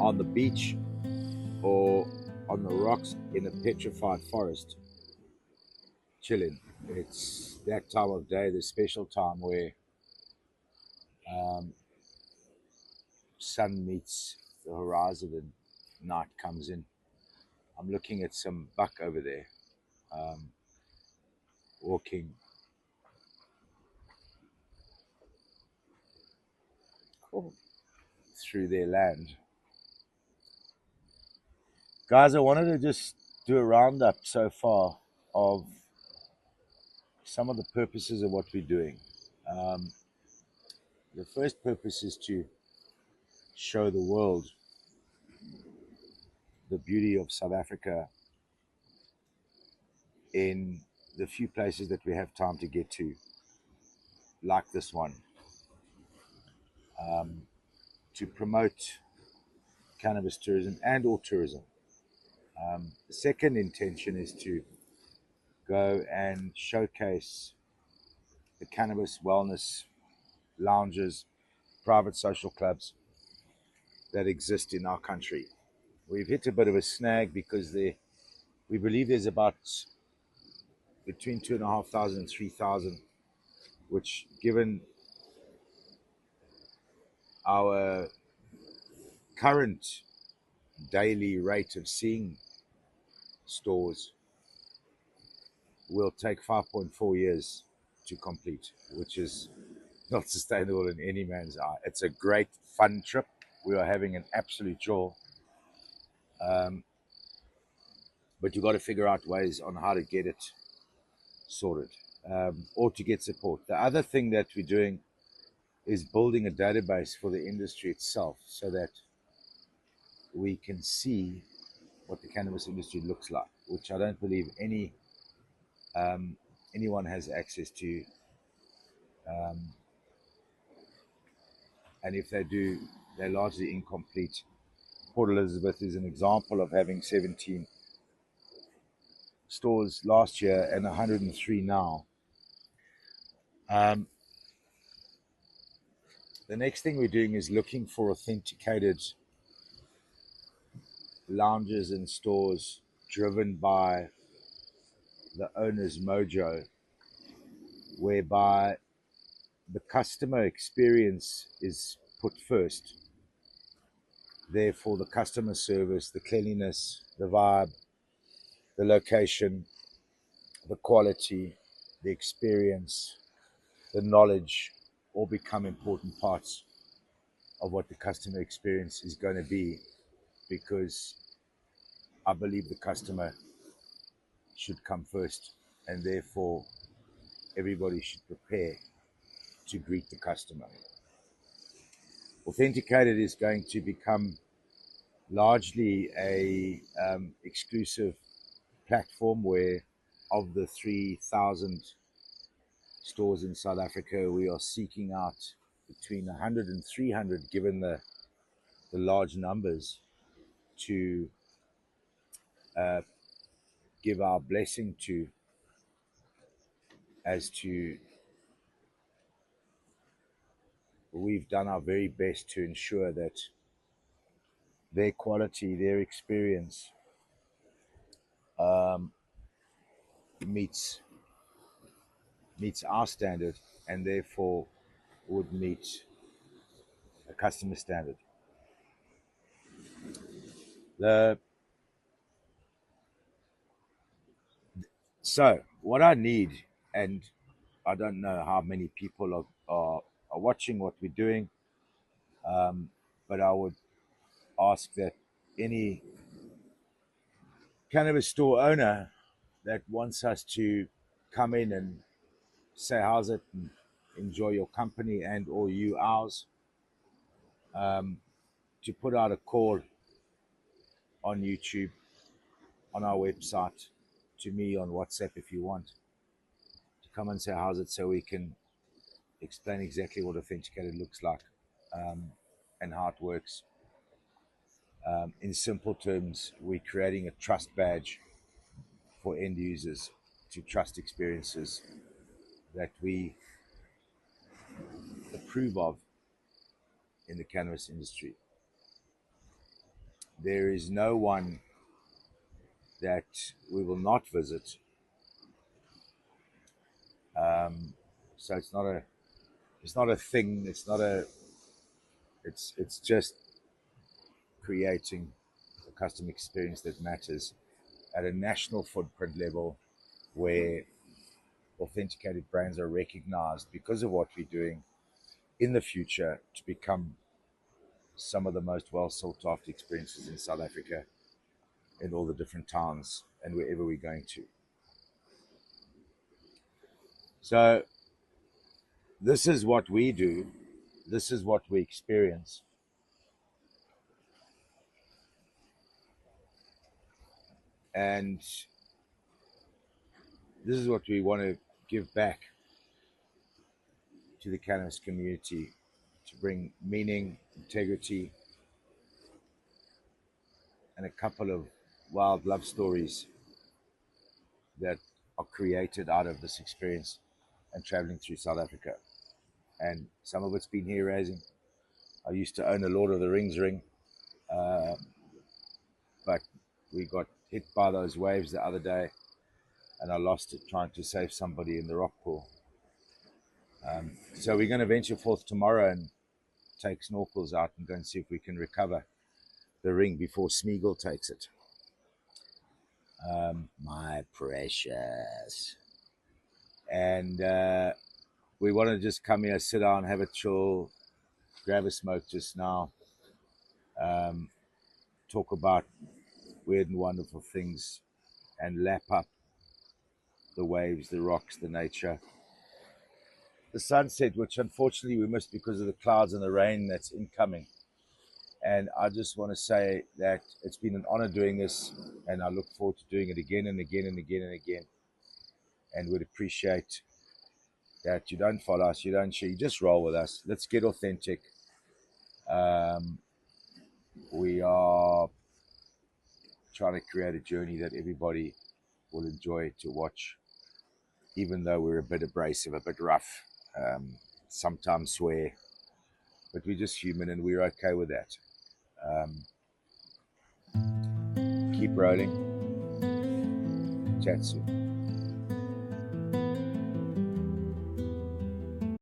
on the beach or on the rocks in a petrified forest, chilling. It's that time of day, the special time where um, sun meets the horizon and night comes in. I'm looking at some buck over there, um, walking Cool. through their land. Guys, I wanted to just do a roundup so far of some of the purposes of what we're doing. Um, the first purpose is to show the world the beauty of South Africa in the few places that we have time to get to, like this one, um, to promote cannabis tourism and or tourism. The second intention is to go and showcase the cannabis wellness lounges, private social clubs that exist in our country. We've hit a bit of a snag because we believe there's about between 2,500 and 3,000, which, given our current daily rate of seeing stores, will take 5.4 years to complete, which is not sustainable in any man's eye. It's a great fun trip. We are having an absolute jaw. Um, but you've got to figure out ways on how to get it sorted, or to get support. The other thing that we're doing is building a database for the industry itself so that we can see what the cannabis industry looks like, which I don't believe anyone has access to. Um, and if they do, they're largely incomplete. Port Elizabeth is an example of having 17 stores last year and 103 now. Um, the next thing we're doing is looking for authenticated lounges and stores driven by the owner's mojo, whereby the customer experience is put first. Therefore, the customer service, the cleanliness, the vibe, the location, the quality, the experience, the knowledge all become important parts of what the customer experience is going to be, because I believe the customer should come first, and therefore everybody should prepare to greet the customer. Authenticated is going to become largely a exclusive platform where, of the 3,000 stores in South Africa, we are seeking out between 100 and 300, given the large numbers, to give our blessing to, as to we've done our very best to ensure that their quality, their experience um, meets our standard, and therefore would meet a customer standard. The So what I need, and I don't know how many people are watching what we're doing, but I would ask that any cannabis store owner that wants us to come in and say how's it and enjoy your company and or you ours, to put out a call on YouTube, on our website, to me on WhatsApp if you want, to come and say how's it, so we can explain exactly what authenticated looks like, and how it works. In simple terms, we're creating a trust badge for end users to trust experiences that we approve of in the cannabis industry. there is no one that we will not visit. So it's not a thing. It's just creating a custom experience that matters at a national footprint level, where authenticated brands are recognized because of what we're doing in the future to become some of the most well sought after experiences in South Africa, in all the different towns and wherever we're going to. So this is what we do. This is what we experience. And this is what we want to give back to the cannabis community, to bring meaning, integrity, and a couple of wild love stories that are created out of this experience and traveling through South Africa. And some of it's been hair raising. I used to own a Lord of the Rings ring, but we got hit by those waves the other day, and I lost it trying to save somebody in the rock pool. So we're going to venture forth tomorrow and take snorkels out and go and see if we can recover the ring before Smeagol takes it. My precious. And we want to just come here, sit down, have a chill, grab a smoke just now, talk about weird and wonderful things, and lap up the waves, the rocks, the nature. The sunset, which unfortunately we missed because of the clouds and the rain that's incoming. And I just want to say that it's been an honor doing this, and I look forward to doing it again and again and again and again. And would appreciate that you don't follow us, you don't share, you just roll with us. Let's get authentic. We are trying to create a journey that everybody will enjoy to watch, even though we're a bit abrasive, a bit rough, sometimes swear, but we're just human and we're okay with that. Keep rolling. Chat soon.